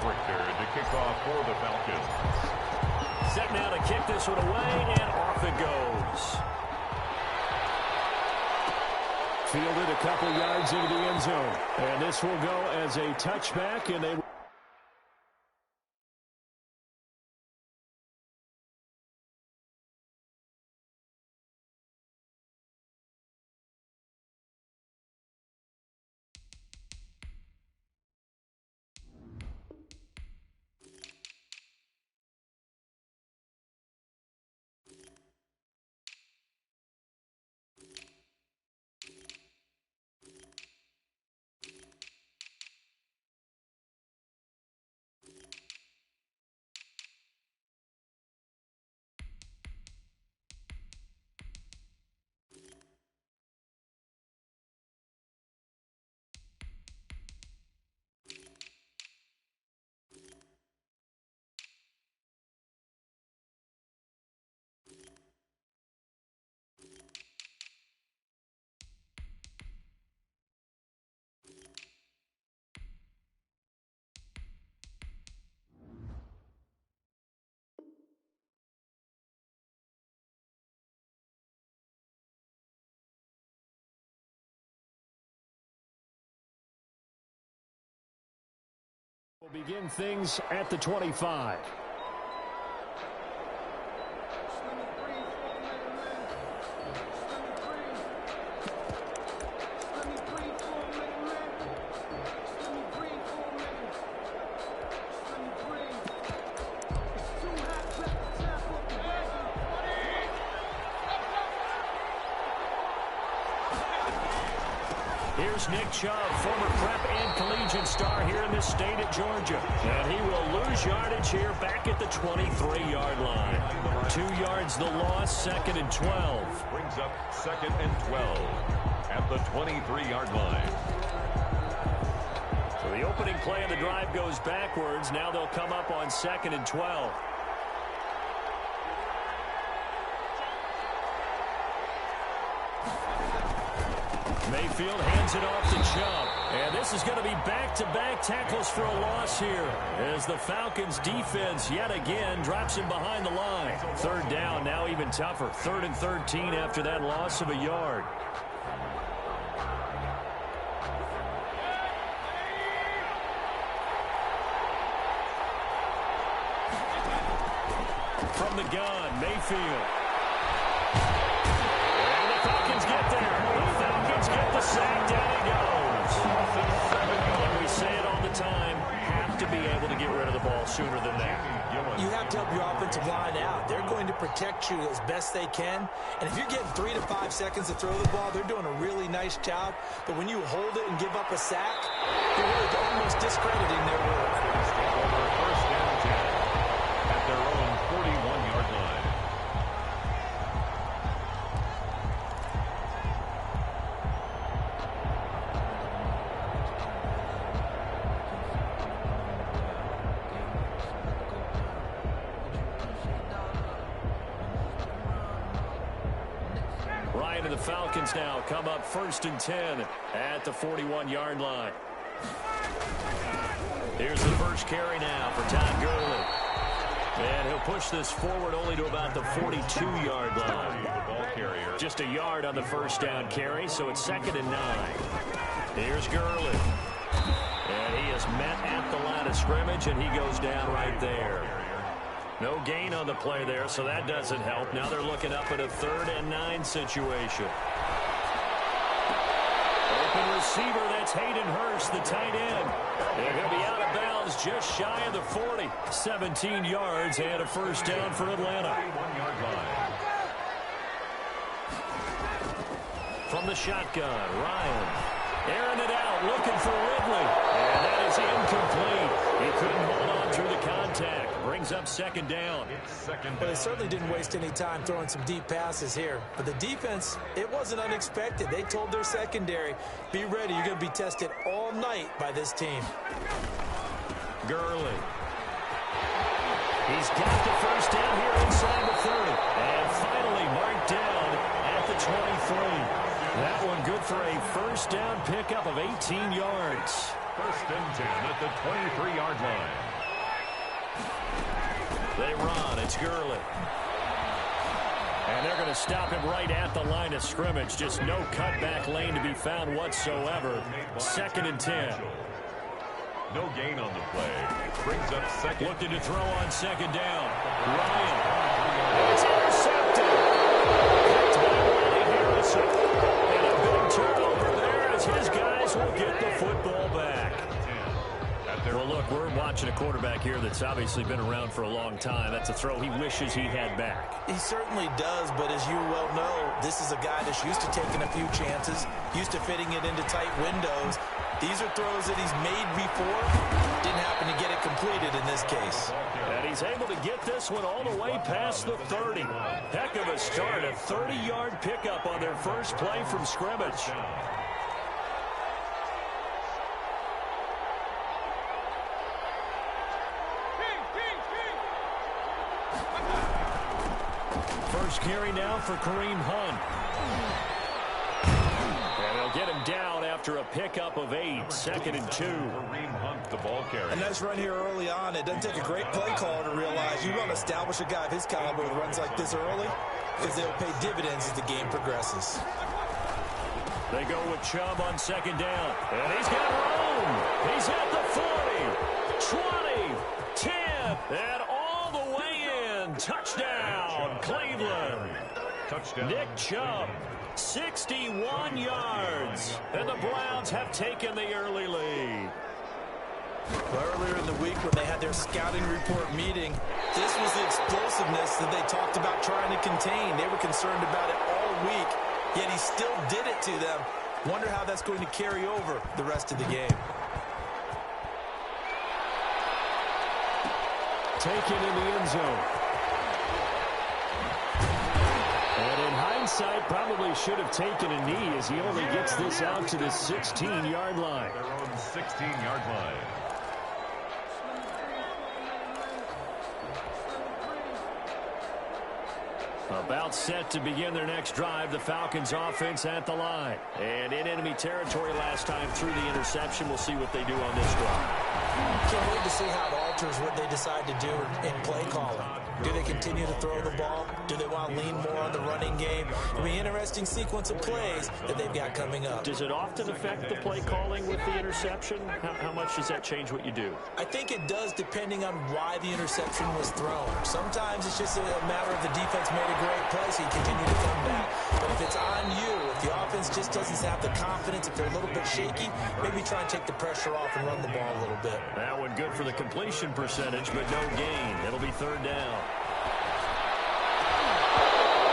Richter to kick off for the Falcons. Set now to kick this one away, and off it goes. Fielded a couple yards into the end zone. And this will go as a touchback, and they will begin things at the 25. Here's Nick Chubb, former prep and collegiate star here in this state at Georgia. And he will lose yardage here back at the 23-yard line. 2 yards the loss, 2nd and 12. Brings up 2nd and 12 at the 23-yard line. So the opening play of the drive goes backwards. Now they'll come up on 2nd and 12. Mayfield hands it off to Chubb. And this is going to be back-to-back tackles for a loss here as the Falcons defense yet again drops him behind the line. 3rd down, now even tougher. 3rd and 13 after that loss of a yard. From the gun, Mayfield. And the Falcons get there. The Falcons get the sack. Down he goes. And we say it all the time, have to be able to get rid of the ball sooner than that. You have to help your offensive line out. They're going to protect you as best they can. And if you're getting 3 to 5 seconds to throw the ball, they're doing a really nice job. But when you hold it and give up a sack, you're really almost discrediting their work. First down 10 at their own 41-yard line. Ryan and the Falcons now come up 1st and 10 at the 41-yard line. Here's the first carry now for Todd Gurley. And he'll push this forward only to about the 42-yard line. Just a yard on the first down carry, so it's 2nd and 9. Here's Gurley. And he is met at the line of scrimmage, and he goes down right there. No gain on the play there, so that doesn't help. Now they're looking up at a 3rd and 9 situation. Open receiver, that's Hayden Hurst, the tight end. They're going to be out of bounds just shy of the 40. 17 yards and a first down for Atlanta. From the shotgun, Ryan. Airing it out, looking for Ridley. And that is incomplete. He couldn't hold on through the contact. Brings up 2nd down. Well, they certainly didn't waste any time throwing some deep passes here. But the defense, it wasn't unexpected. They told their secondary, be ready. You're going to be tested all night by this team. Gurley. He's got the first down here inside the 30. And finally marked down at the 23. That one good for a first down pickup of 18 yards. 1st and 10 at the 23-yard line. they run. It's Gurley. And they're going to stop him right at the line of scrimmage. Just no cutback lane to be found whatsoever. 2nd and 10. No gain on the play. Brings up second. Looking to throw on 2nd down. Ryan. It's intercepted. Picked by Ronnie Harrison. And a big turnover there as his guys will get the football back. Well, look, we're watching a quarterback here that's obviously been around for a long time. That's a throw he wishes he had back. He certainly does, but as you well know, this is a guy that's used to taking a few chances, used to fitting it into tight windows. These are throws that he's made before. Didn't happen to get it completed in this case. And he's able to get this one all the way past the 30. Heck of a start, a 30-yard pickup on their first play from scrimmage. First carry now for Kareem Hunt. And they'll get him down after a pickup of 8. 2nd and 2. Kareem Hunt, the ball carrier. A nice run here early on. It doesn't take a great play caller to realize you want to establish a guy of his caliber with runs like this early because they'll pay dividends as the game progresses. They go with Chubb on 2nd down. And he's got room. He's at the 40, 20, 10, and all the way in. Touchdown, Cleveland. Touchdown. Nick Chubb, 61 yards. And the Browns have taken the early lead. Earlier in the week when they had their scouting report meeting, this was the explosiveness that they talked about trying to contain. They were concerned about it all week, yet he still did it to them. Wonder how that's going to carry over the rest of the game. Taken in the end zone. And in hindsight, probably should have taken a knee as he only gets this out to the 16-yard line. Their own 16-yard line. About set to begin their next drive, the Falcons offense at the line. And in enemy territory last time through the interception. We'll see what they do on this drive. Can't wait to see how it alters what they decide to do in play calling. Do they continue to throw the ball? Do they want to lean more on the running game? It'll be an interesting sequence of plays that they've got coming up. Does it often affect the play calling with the interception? How much does that change what you do? I think it does depending on why the interception was thrown. Sometimes it's just a matter of the defense made a great play, so you continue to come back. But if it's on you, if the offense just doesn't have the confidence, if they're a little bit shaky, maybe try and take the pressure off and run the ball a little bit. That one good for the completion percentage, but no gain. It'll be 3rd down.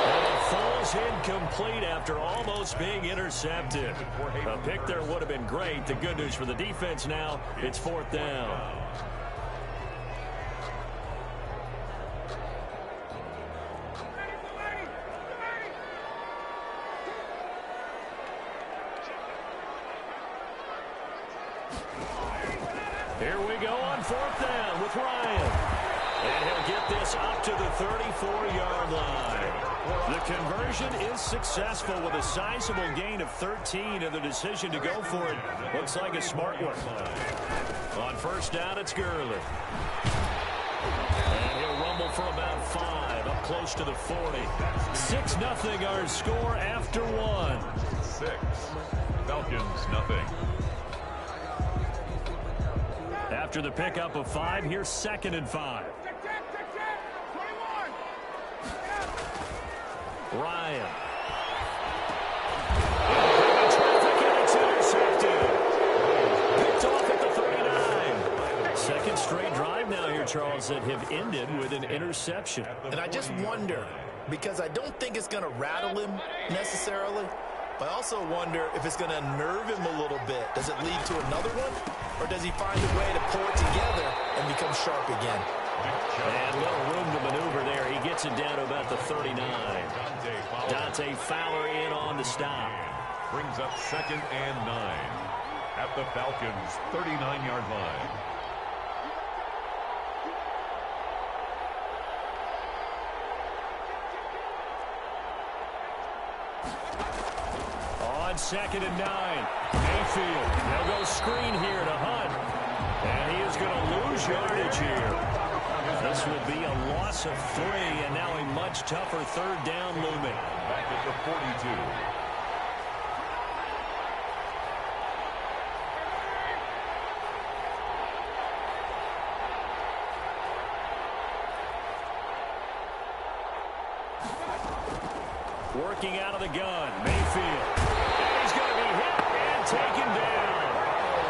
And it falls incomplete after almost being intercepted. A pick there would have been great. The good news for the defense now, it's 4th down. Here we go on 4th down with Ryan. And he'll get this up to the 34-yard line. The conversion is successful with a sizable gain of 13, and the decision to go for it looks like a smart one. On 1st down, it's Gurley. And he'll rumble for about 5, up close to the 40. 6-0 our score after 1. 6. Falcons, nothing. After the pickup of 5, here's 2nd and 5. Ryan. Traffic, and it's intercepted. Picked off at the 39. 2nd straight drive now here, Charles, that have ended with an interception. And I just wonder, because I don't think it's going to rattle him necessarily, but I also wonder if it's going to unnerve him a little bit. Does it lead to another one? Or does he find a way to pull it together and become sharp again? And little room to maneuver there. He gets it down to about the 39. Dante Fowler in on the stop. Brings up 2nd and 9 at the Falcons' 39-yard line. On 2nd and 9, Mayfield. They'll go screen here to Hunt. And he is going to lose yardage here. This will be a loss of 3, and now a much tougher third down looming. Back at the 42. Working out of the gun, Mayfield. And he's going to be hit and taken down.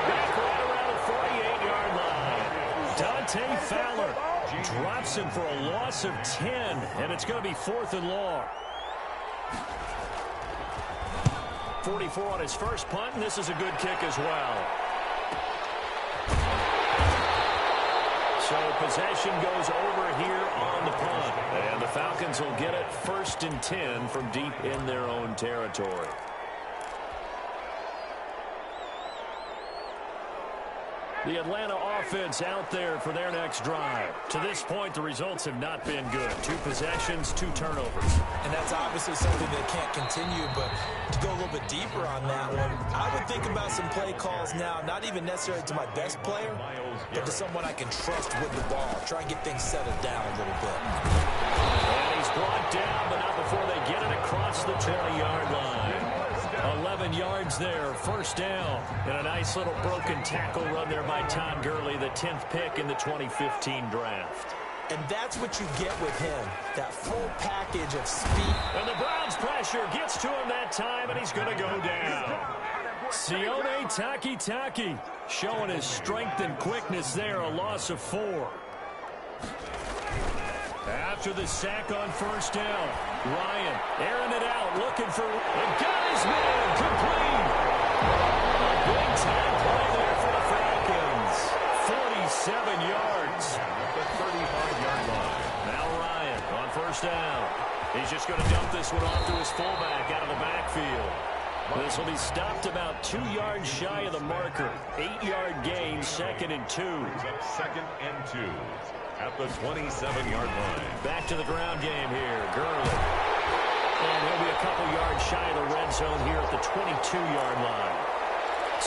Back right around the 48-yard line. Dante Fowler drops him for a loss of 10, and it's going to be 4th and long. 44 on his first punt, and this is a good kick as well. So possession goes over here on the punt. And the Falcons will get it 1st and 10 from deep in their own territory. The Atlanta offense out there for their next drive. To this point, the results have not been good. 2 possessions, 2 turnovers. And that's obviously something that can't continue, but to go a little bit deeper on that one, I would think about some play calls now, not even necessarily to my best player, but to someone I can trust with the ball. Try and get things settled down a little bit. And he's brought down, but not before they get it across the 20-yard line. 11 yards there, 1st down. And a nice little broken tackle run there by Todd Gurley, the 10th pick in the 2015 draft. And that's what you get with him, that full package of speed. And the Browns pressure gets to him that time, and he's going to go down. Sione Takitaki showing his strength and quickness there, a loss of 4. After the sack on 1st down, Ryan airing it out, looking for the guy's man, complete. A big-time play there for the Falcons. 47 yards. At the 35-yard line. Now Ryan on 1st down. He's just going to dump this one off to his fullback out of the backfield. This will be stopped about 2 yards shy of the marker. 8-yard gain, 2nd and 2. Brings up 2nd and 2 at the 27-yard line. Back to the ground game here. Gurley. And he'll be a couple yards shy of the red zone here at the 22-yard line.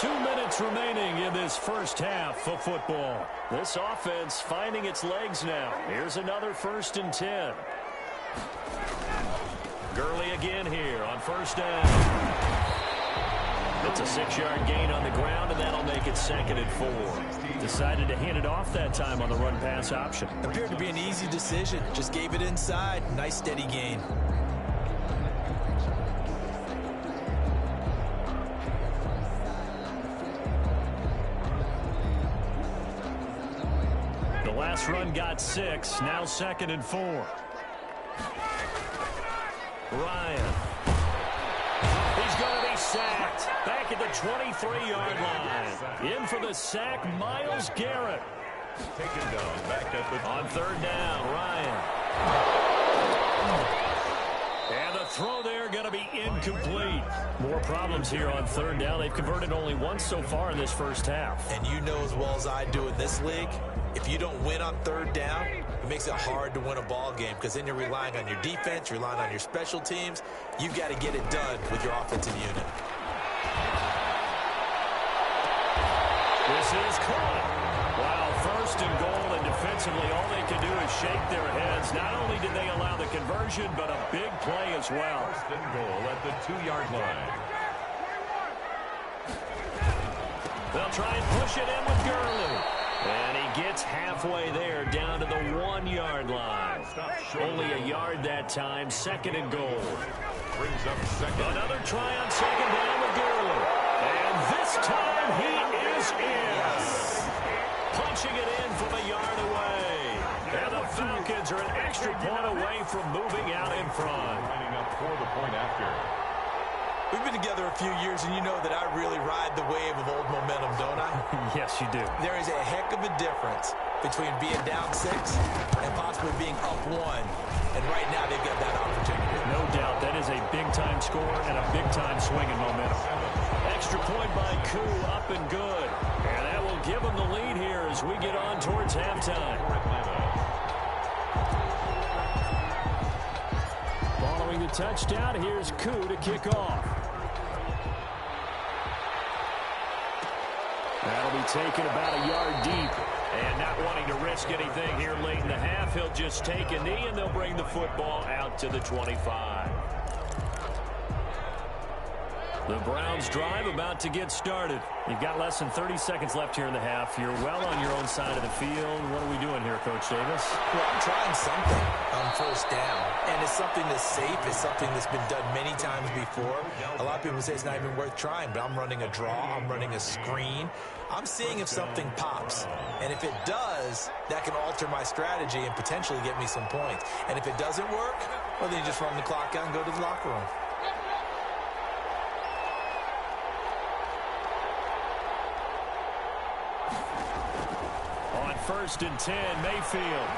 2 minutes remaining in this first half of football. This offense finding its legs now. Here's another 1st and 10. Gurley again here on 1st down. It's a 6-yard gain on the ground, and that'll make it 2nd and 4. Decided to hand it off that time on the run-pass option. Appeared to be an easy decision. Just gave it inside. Nice steady gain. The last run got 6. Now 2nd and 4. Ryan. He's going to be sacked. Back at the 23-yard line. In for the sack, Myles Garrett. Taken down back at the... On 3rd down, Ryan. And the throw there going to be incomplete. More problems here on 3rd down. They've converted only once so far in this first half. And you know as well as I do in this league, if you don't win on 3rd down, it makes it hard to win a ball game because then you're relying on your defense, you're relying on your special teams. You've got to get it done with your offensive unit. This is caught. Wow, 1st and goal, and defensively all they can do is shake their heads. Not only did they allow the conversion, but a big play as well. 1st and goal at the 2-yard line. They'll try and push it in with Gurley. And he gets halfway there, down to the 1-yard line. Only a yard that time, 2nd and goal. Brings up 2nd. Another try on 2nd down with Gurley. And this time he is in. Punching it in from a yard away. And the Falcons are an extra point away from moving out in front. Lining up for the point after. We've been together a few years, and you know that I really ride the wave of old momentum, don't I? Yes, you do. There is a heck of a difference between being down 6 and possibly being up 1. And right now, they've got that opportunity. No doubt. That is a big-time score and a big-time swing in momentum. Extra point by Koo, up and good. And that will give them the lead here as we get on towards halftime. Following the touchdown, here's Koo to kick off. That'll be taken about a yard deep. And not wanting to risk anything here late in the half, he'll just take a knee, and they'll bring the football out to the 25. The Browns drive about to get started. You've got less than 30 seconds left here in the half. You're well on your own side of the field. What are we doing here, Coach Davis? Well, I'm trying something on first down. And it's something that's safe. It's something that's been done many times before. A lot of people say it's not even worth trying, but I'm running a draw. I'm running a screen. I'm seeing if something pops. And if it does, that can alter my strategy and potentially get me some points. And if it doesn't work, well, then you just run the clock out and go to the locker room. First and 10, Mayfield.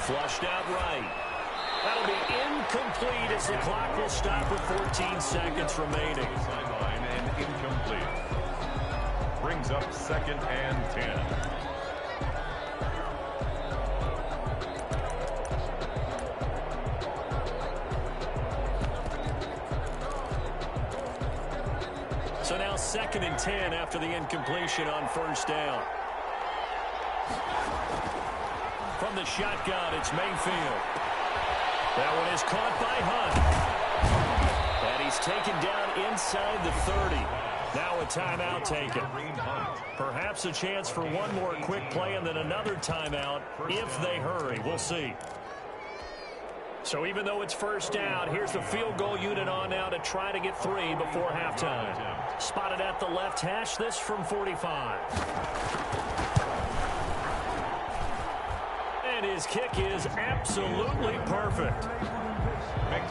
Flushed out right. That'll be incomplete as the clock will stop with 14 seconds remaining. Sideline and incomplete. Brings up second and 10. So now second and 10 after the incompletion on first down. From the shotgun, it's Mayfield. That one is caught by Hunt. And he's taken down inside the 30. Now a timeout taken. Perhaps a chance for one more quick play and then another timeout if they hurry. We'll see. So even though it's first down, here's the field goal unit on now to try to get 3 before halftime. Spotted at the left hash, this from 45. And his kick is absolutely perfect.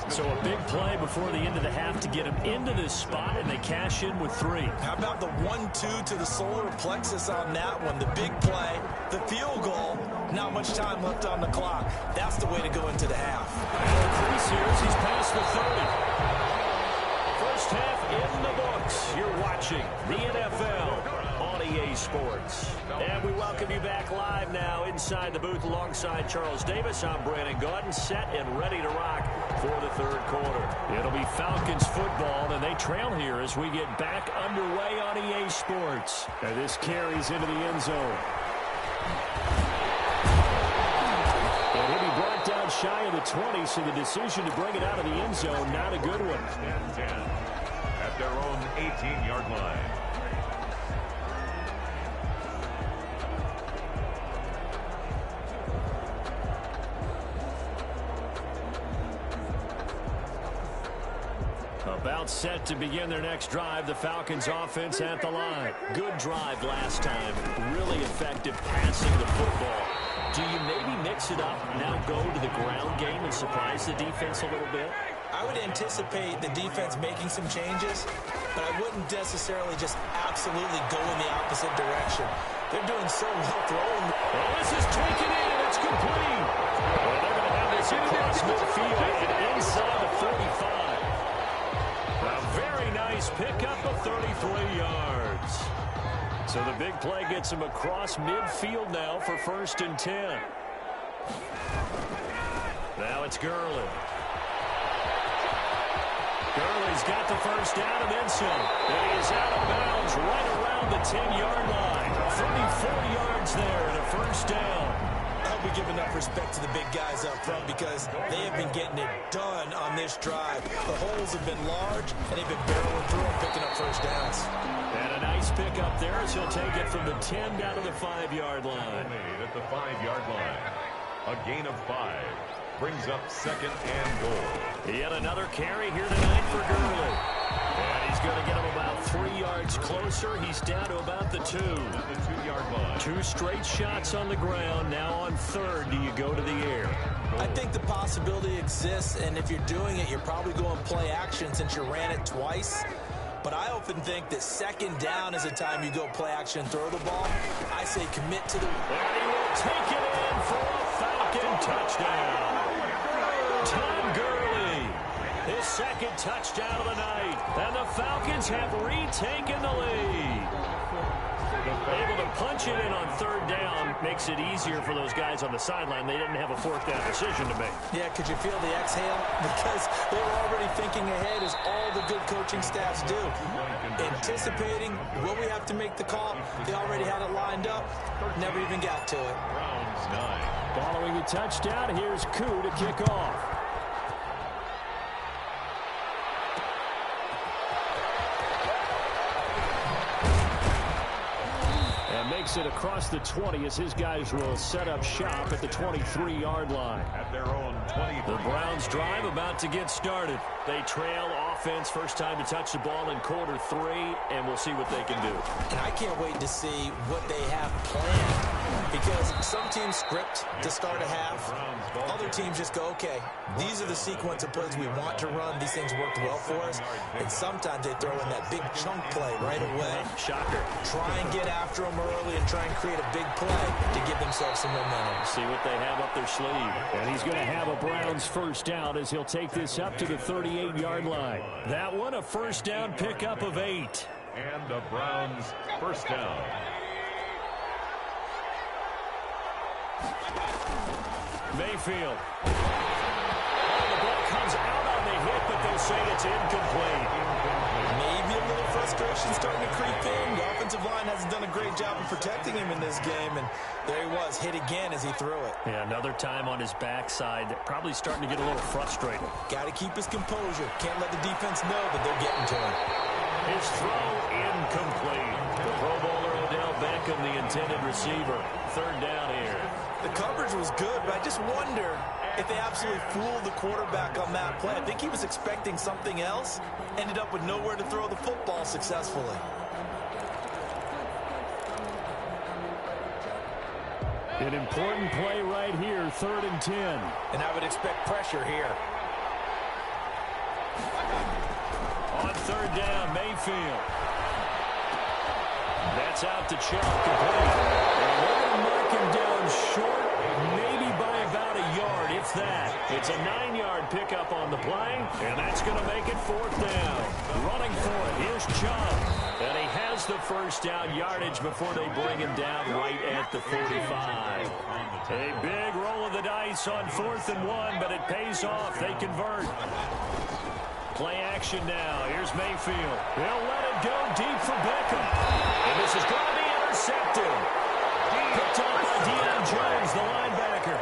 So a big play before the end of the half to get him into this spot, and they cash in with 3. How about the 1-2 to the solar plexus on that one? The big play, the field goal, not much time left on the clock. That's the way to go into the half. Increase here as he's past the 30. First half in the books. You're watching the NFL on EA Sports. And we welcome you back live now inside the booth alongside Charles Davis. I'm Brandon Gaudin, set and ready to rock for the third quarter. It'll be Falcons football, and they trail here as we get back underway on EA Sports. And this carries into the end zone. And he'll be brought down shy of the 20, so the decision to bring it out of the end zone, not a good one. 10 at their own 18-yard line. About set to begin their next drive. The Falcons offense at the line. Good drive last time. Really effective passing the football. Do you maybe mix it up, now go to the ground game and surprise the defense a little bit? I would anticipate the defense making some changes, but I wouldn't necessarily just absolutely go in the opposite direction. They're doing so well throwing. Well, this is taken in, and it's complete. Well, they're going to have this across midfield and inside the 45. A very nice pickup of 33 yards. So the big play gets him across midfield now for first and 10. Now it's Gurley. Gurley's got the first down and then some. And he is out of bounds right around the 10-yard line. 34 yards there and a first down. I hope we give enough respect to the big guys up front because they have been getting it done on this drive. The holes have been large, and they've been barreling through and picking up first downs. And a nice pickup there as he'll take it from the 10 down to the 5-yard line. Made at the 5-yard line. A gain of 5. Brings up second and goal. Yet another carry here tonight for Gurley. And he's going to get him about 3 yards closer. He's down to about the 2. At the 2-yard line. 2 straight shots on the ground. Now on third, do you go to the air? I think the possibility exists, and if you're doing it, you're probably going play action since you ran it twice. But I often think that second down is a time you go play action and throw the ball. I say commit to the... And he will take it in for a Falcon touchdown. Tom Gurley, his second touchdown of the night. And the Falcons have retaken the lead. Able to punch it in on third down makes it easier for those guys on the sideline. They didn't have a fourth down decision to make. Yeah, could you feel the exhale? Because they were already thinking ahead, as all the good coaching staffs do. Anticipating, will we have to make the call? They already had it lined up. Never even got to it. Browns 9. Following the touchdown, here's Koo to kick off. Makes it across the 20 as his guys will set up shop at the 23-yard line. At their own 20. The Browns drive about to get started. They trail offense, first time to touch the ball in quarter 3, and we'll see what they can do. And I can't wait to see what they have planned, because some teams script to start a half. Other teams just go, okay, these are the sequence of plays we want to run. These things worked well for us. And sometimes they throw in that big chunk play right away. Shocker. Try and get after them early and try and create a big play to give themselves some momentum. See what they have up their sleeve. And he's going to have a Browns first down as he'll take this up to the 38-yard line. That one, a first down pickup of 8. And the Browns first down. Mayfield. Oh, the ball comes out on the hit, but they'll say it's incomplete. Maybe a little frustration starting to creep in. The offensive line hasn't done a great job of protecting him in this game, and there he was, hit again as he threw it. Yeah, another time on his backside. Probably starting to get a little frustrated. Got to keep his composure. Can't let the defense know that they're getting to him. His throw incomplete. The Pro Bowler Odell Beckham, the intended receiver. Third down here. The coverage was good, but I just wonder if they absolutely fooled the quarterback on that play. I think he was expecting something else. Ended up with nowhere to throw the football successfully. An important play right here, 3rd and 10. And I would expect pressure here. On third down, Mayfield. That's out to Chubb, complete. And they're going to mark him down short, maybe by about a yard, if that. It's a 9-yard pickup on the play, and that's going to make it 4th down. Running for it, here's Chubb. And he has the first down yardage before they bring him down right at the 45. A big roll of the dice on 4th and 1, but it pays off. They convert. Play action now. Here's Mayfield. They'll let it go deep for Beckham. And this is going to be intercepted. Picked up by Deion Jones, the linebacker.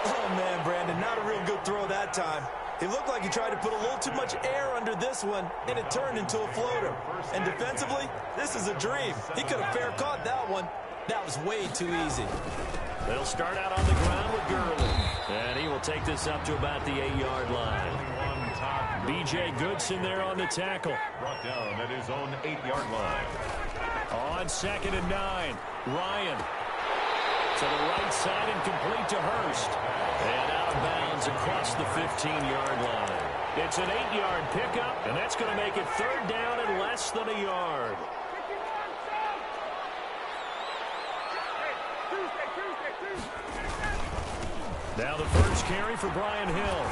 Oh, man, Brandon, not a real good throw that time. It looked like he tried to put a little too much air under this one, and it turned into a floater. And defensively, this is a dream. He could have fair caught that one. That was way too easy. They'll start out on the ground with Gurley. And he will take this up to about the 8-yard line. B.J. Goodson there on the tackle. Brought down at his own 8-yard line. On 2nd and 9, Ryan. To the right side and complete to Hurst. And out of bounds across the 15-yard line. It's an 8-yard pickup, and that's going to make it 3rd down and less than a yard. Now the first carry for Brian Hill.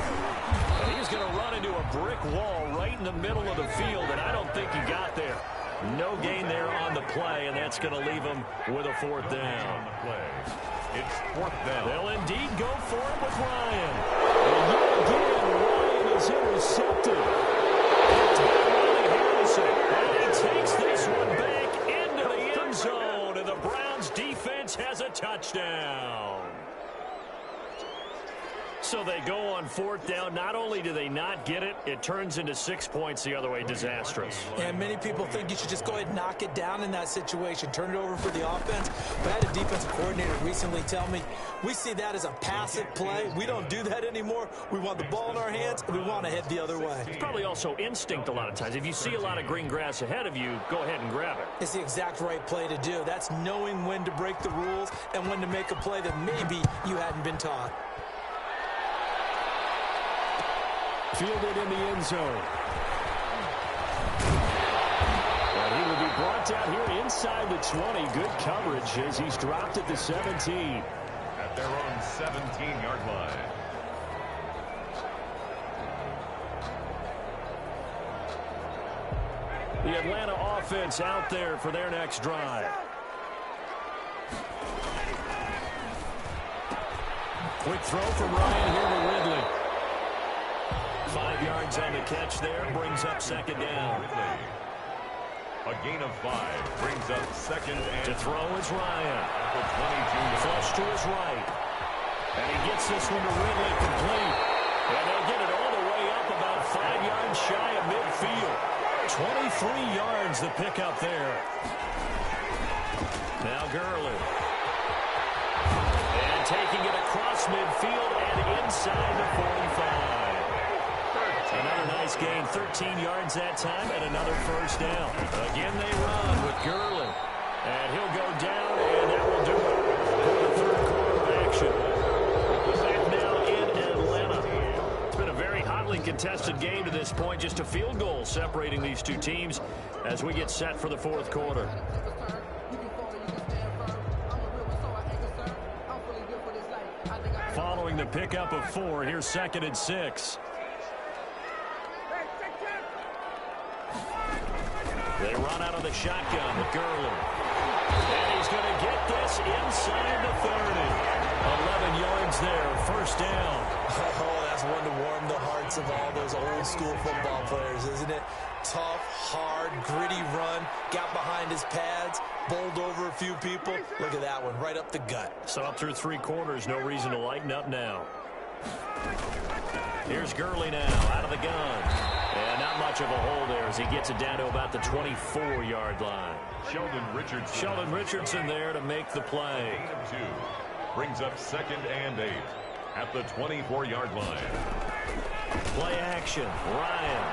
And he's going to run into a brick wall right in the middle of the field, and I don't think he got there. No gain there on the play, and that's going to leave him with a 4th down. It's 4th down. They'll indeed go for it with Ryan. And yet again, Ryan is intercepted. And he takes this one back into the end zone, and the Browns defense has a touchdown. So they go on 4th down. Not only do they not get it, it turns into 6 points the other way. Disastrous. And many people think you should just go ahead and knock it down in that situation. Turn it over for the offense. But I had a defensive coordinator recently tell me, we see that as a passive play. We don't do that anymore. We want the ball in our hands, and we want to head the other way. It's probably also instinct a lot of times. If you see a lot of green grass ahead of you, go ahead and grab it. It's the exact right play to do. That's knowing when to break the rules and when to make a play that maybe you hadn't been taught. Fielded in the end zone. And he will be brought down here inside the 20. Good coverage as he's dropped at the 17. At their own 17-yard line. The Atlanta offense out there for their next drive. Quick throw from Ryan here to Ridley. 5 yards on the catch there. Brings up second down. A gain of 5 brings up second and... To throw is Ryan. The 22. Flush to his right. And he gets this one to Ridley complete. And they'll get it all the way up about 5 yards shy of midfield. 23 yards the pickup there. Now Gurley. And taking it across midfield and inside the 45. Another nice gain, 13 yards that time, and another first down. Again they run with Gurley. And he'll go down, and that will do it for the third quarter action. Back now in Atlanta. It's been a very hotly contested game to this point. Just a field goal separating these two teams as we get set for the fourth quarter. Following the pickup of 4, here's 2nd and 6. They run out of the shotgun with Gurley. And he's going to get this inside the 30. 11 yards there, first down. Oh, that's one to warm the hearts of all those old school football players, isn't it? Tough, hard, gritty run. Got behind his pads, bowled over a few people. Look at that one, right up the gut. So up through 3 quarters, no reason to lighten up now. Here's Gurley now, out of the gun. And not much of a hole there as he gets it down to about the 24-yard line. Sheldon Richardson there to make the play. 2 brings up 2nd and 8 at the 24-yard line. Play action, Ryan.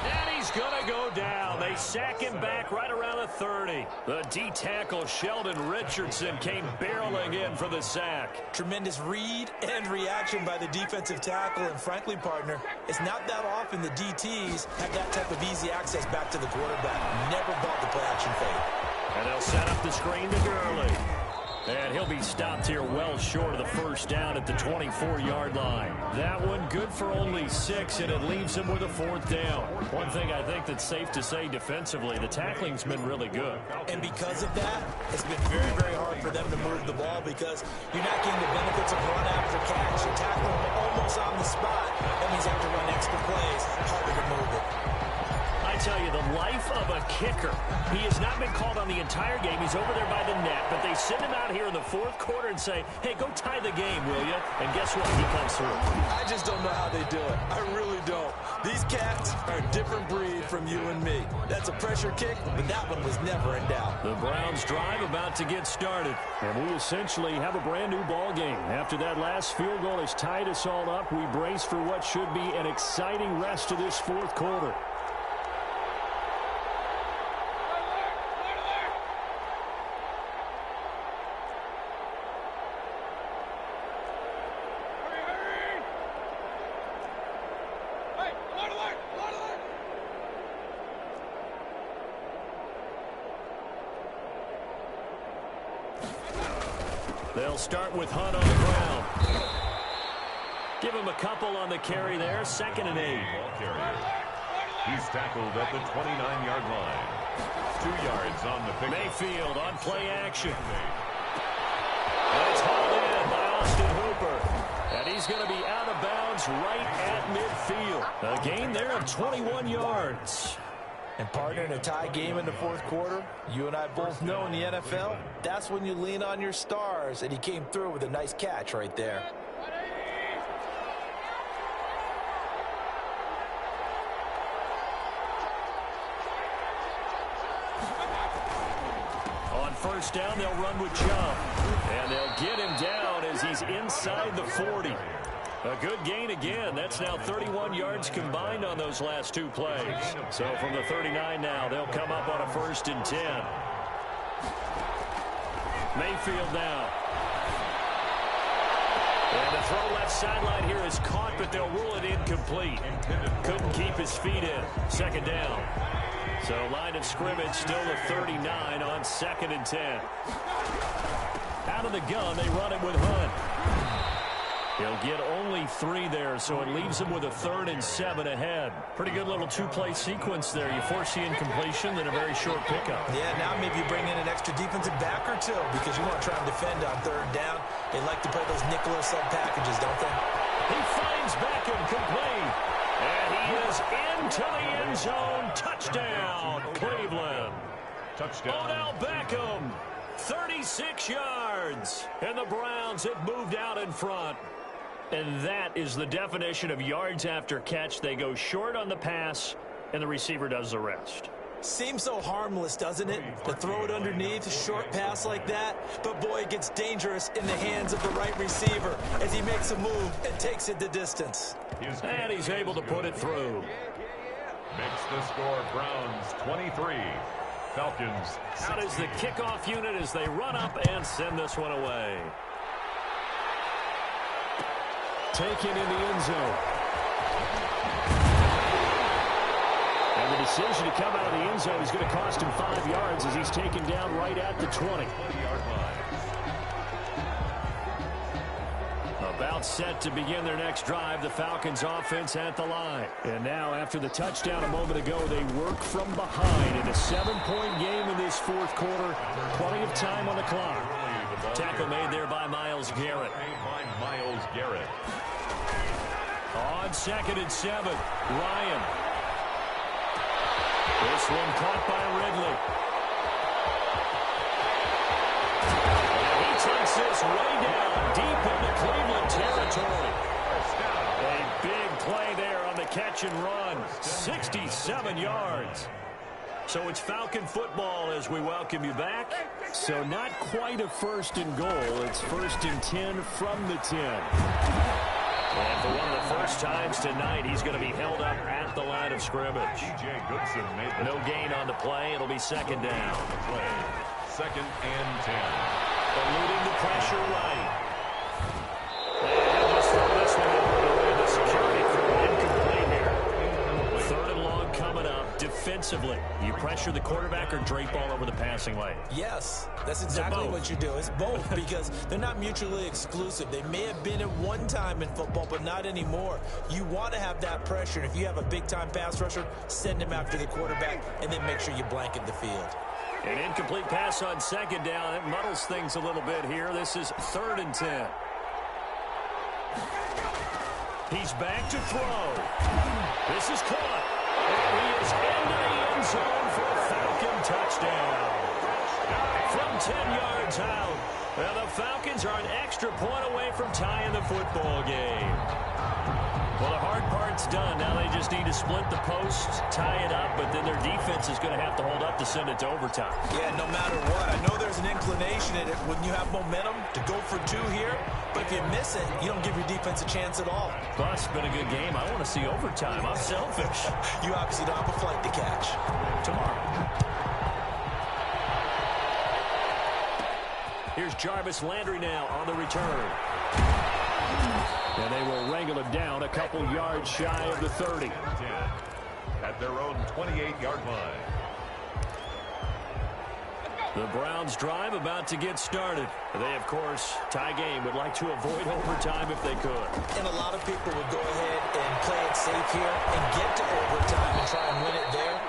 And he's going to go down. They sack him back right around the 30. The D-tackle, Sheldon Richardson, came barreling in for the sack. Tremendous read and reaction by the defensive tackle. And frankly, partner, it's not that often the DTs have that type of easy access back to the quarterback. Never bought the play-action fake. And they'll set up the screen to Gurley. And he'll be stopped here well short of the first down at the 24-yard line. That one good for only 6, and it leaves him with a 4th down. One thing I think that's safe to say defensively, the tackling's been really good. And because of that, it's been very, very hard for them to move the ball because you're not getting the benefits of run after catch. You tackle them almost on the spot. That means you have to run extra plays. Harder to move it. I tell you, the life of a kicker. He has not been called on the entire game. He's over there by the net, but they send him out here in the 4th quarter and say, hey, go tie the game, will you? And guess what? He comes through. I just don't know how they do it. I really don't. These cats are a different breed from you and me. That's a pressure kick, but that one was never in doubt. The Browns drive about to get started. And we essentially have a brand new ball game. After that last field goal has tied us all up, we brace for what should be an exciting rest of this 4th quarter. They'll start with Hunt on the ground. Give him a couple on the carry there. 2nd and 8. Ball carrier. He's tackled at the 29-yard line. 2 yards on the pick. Mayfield on play action. That's hauled in by Austin Hooper. And he's going to be out of bounds right at midfield. A gain there of 21 yards. And partner, in a tie game in the 4th quarter, you and I both know in the NFL, that's when you lean on your stars, and he came through with a nice catch right there. On first down, they'll run with Chubb. And they'll get him down as he's inside the 40. A good gain again. That's now 31 yards combined on those last 2 plays. So from the 39 now, they'll come up on a 1st and 10. Mayfield now. And the throw left sideline here is caught, but they'll rule it incomplete. Couldn't keep his feet in. 2nd down. So line of scrimmage still the 39 on 2nd and 10. Out of the gun, they run it with Hunt. He'll get only 3 there, so it leaves him with a 3rd and 7 ahead. Pretty good little 2-play sequence there. You force the incompletion, then a very short pickup. Yeah, now maybe you bring in an extra defensive back or 2 because you want to try and defend on 3rd down. They like to play those nickel or sub packages, don't they? He finds Beckham complete. And he is into the end zone. Touchdown, Cleveland. Touchdown. Odell Beckham, 36 yards. And the Browns have moved out in front. And that is the definition of yards after catch. They go short on the pass, and the receiver does the rest. Seems so harmless, doesn't it? To throw it underneath, a short pass like that. But, boy, it gets dangerous in the hands of the right receiver as he makes a move and takes it the distance. And he's able to put it through. Makes the score Browns 23. Falcons 16. Out is the kickoff unit as they run up and send this one away. Taken in the end zone. And the decision to come out of the end zone is going to cost him 5 yards as he's taken down right at the 20. 20-yard line. About set to begin their next drive, the Falcons offense at the line. And now, after the touchdown a moment ago, they work from behind in a 7-point game in this 4th quarter. Plenty of time on the clock. Tackle made there by Myles Garrett. Myles Garrett. On 2nd and 7, Ryan. This one caught by Ridley. And he takes this way down deep into Cleveland territory. A big play there on the catch and run. 67 yards. So it's Falcon football as we welcome you back. So not quite a 1st and goal. It's 1st and 10 from the 10. And for one of the first times tonight, he's going to be held up at the line of scrimmage. T.J. Goodson made the No gain on the play. It'll be 2nd down. play. 2nd and 10. Eluding the pressure right. And let's throw this one over the way. The security crew incomplete here. 3rd and long coming up. Defensively, you pressure the quarterback or drape all over the passing lane? Yes, that's exactly what you do. It's both because they're not mutually exclusive. They may have been at one time in football, but not anymore. You want to have that pressure. If you have a big-time pass rusher, send him after the quarterback and then make sure you blanket the field. An incomplete pass on 2nd down. It muddles things a little bit here. This is 3rd and 10. He's back to throw. This is caught. And he is into the end zone for a Falcon touchdown. From 10 yards out. Well, the Falcons are an extra point away from tying the football game. Well, the hard part's done. Now they just need to split the post, tie it up, but then their defense is going to have to hold up to send it to overtime. Yeah, no matter what. I know there's an inclination in it when you have momentum to go for 2 here, but if you miss it, you don't give your defense a chance at all. Plus, it's been a good game. I want to see overtime. I'm selfish. You obviously don't have a flight to catch. Tomorrow. Here's Jarvis Landry now on the return. And they will wrangle him down a couple yards shy of the 30. At their own 28-yard line. The Browns drive about to get started. They, of course, tie game, would like to avoid overtime if they could. And a lot of people would go ahead and play it safe here and get to overtime and try and win it there.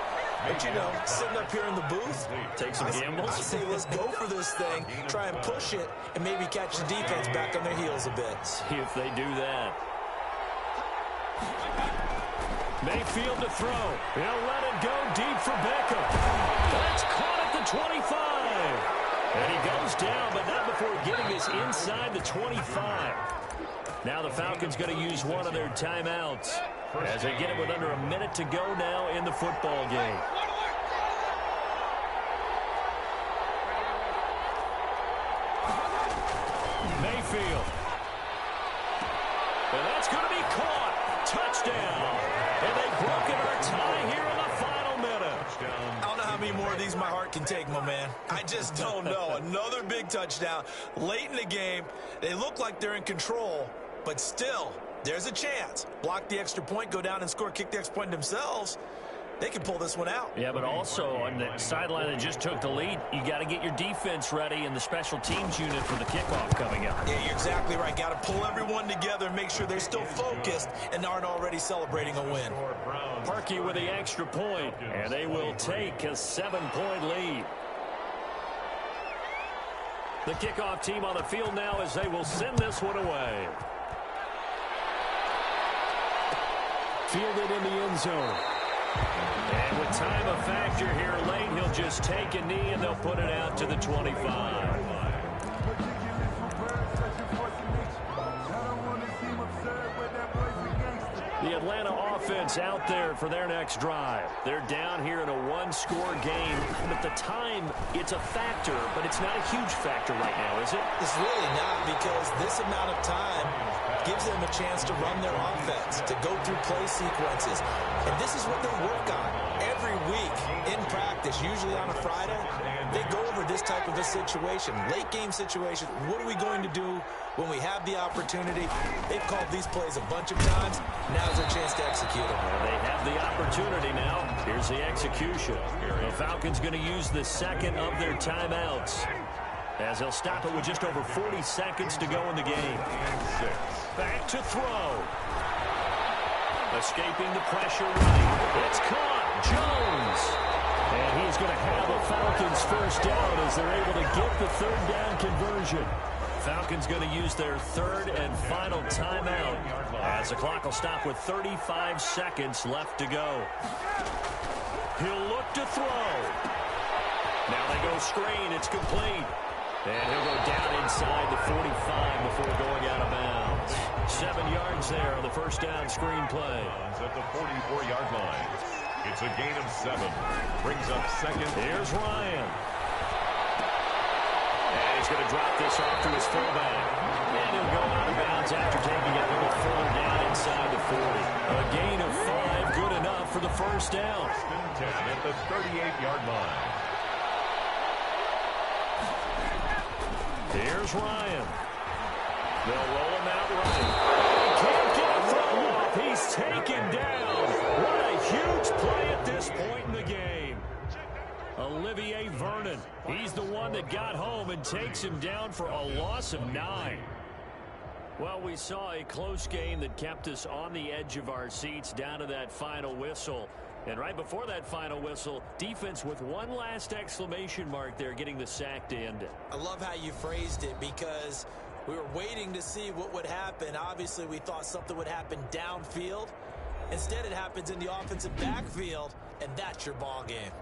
But, you know, sitting up here in the booth, take some gambles. I say let's go for this thing, try and push it, and maybe catch the defense back on their heels a bit. See if they do that. Mayfield to throw. He'll let it go deep for Beckham. That's caught at the 25. And he goes down, but not before getting us inside the 25. Now the Falcons going to use one of their timeouts as they get it with under a minute to go now in the football game. Mayfield. And that's going to be caught. Touchdown. And they've broken our tie here in the final minute. I don't know how many more of these my heart can take, my man. I just don't know. Another big touchdown late in the game. They look like they're in control, but still, there's a chance. Block the extra point, go down and score, kick the extra point themselves. they can pull this one out. Yeah, but also on the sideline that just took the lead, you got to get your defense ready and the special teams unit for the kickoff coming up. Yeah, you're exactly right. Got to pull everyone together and make sure they're still focused and aren't already celebrating a win. Parkey with the extra point, and they will take a 7-point lead. The kickoff team on the field now as they will send this one away. Fielded in the end zone. And with time a factor here late, he'll just take a knee and they'll put it out to the 25. The Atlanta offense out there for their next drive. They're down here in a one-score game, but the time, it's a factor, but it's not a huge factor right now, is it? It's really not, because this amount of time gives them a chance to run their offense, to go through play sequences. And this is what they work on every week in practice, usually on a Friday. They go over this type of a situation, late game situation. What are we going to do when we have the opportunity? They've called these plays a bunch of times. Now's their chance to execute them. Well, they have the opportunity now. Here's the execution. The Falcons going to use the second of their timeouts, as they'll stop it with just over 40 seconds to go in the game. Back to throw. Escaping the pressure right. It's caught. Jones. And he's going to have a Falcons first down as they're able to get the third down conversion. Falcons going to use their third and final timeout as the clock will stop with 35 seconds left to go. He'll look to throw. Now they go screen. It's complete. And he'll go down inside the 45 before going out of bounds. 7 yards there on the first down screen play. At the 44-yard line. It's a gain of 7. Brings up second. Here's Ryan. And he's going to drop this off to his fullback. And he'll go out of bounds after taking a little further down inside the 40. A gain of 5, good enough for the first down. 10 at the 38-yard line. Here's Ryan. They'll roll him out right. He can't get a throw off. He's taken down. What a huge play at this point in the game. Olivier Vernon. He's the one that got home and takes him down for a loss of 9. Well, we saw a close game that kept us on the edge of our seats down to that final whistle. And right before that final whistle, defense with one last exclamation mark there, getting the sack to end it. I love how you phrased it, because we were waiting to see what would happen. Obviously, we thought something would happen downfield. Instead, it happens in the offensive backfield, and that's your ball game.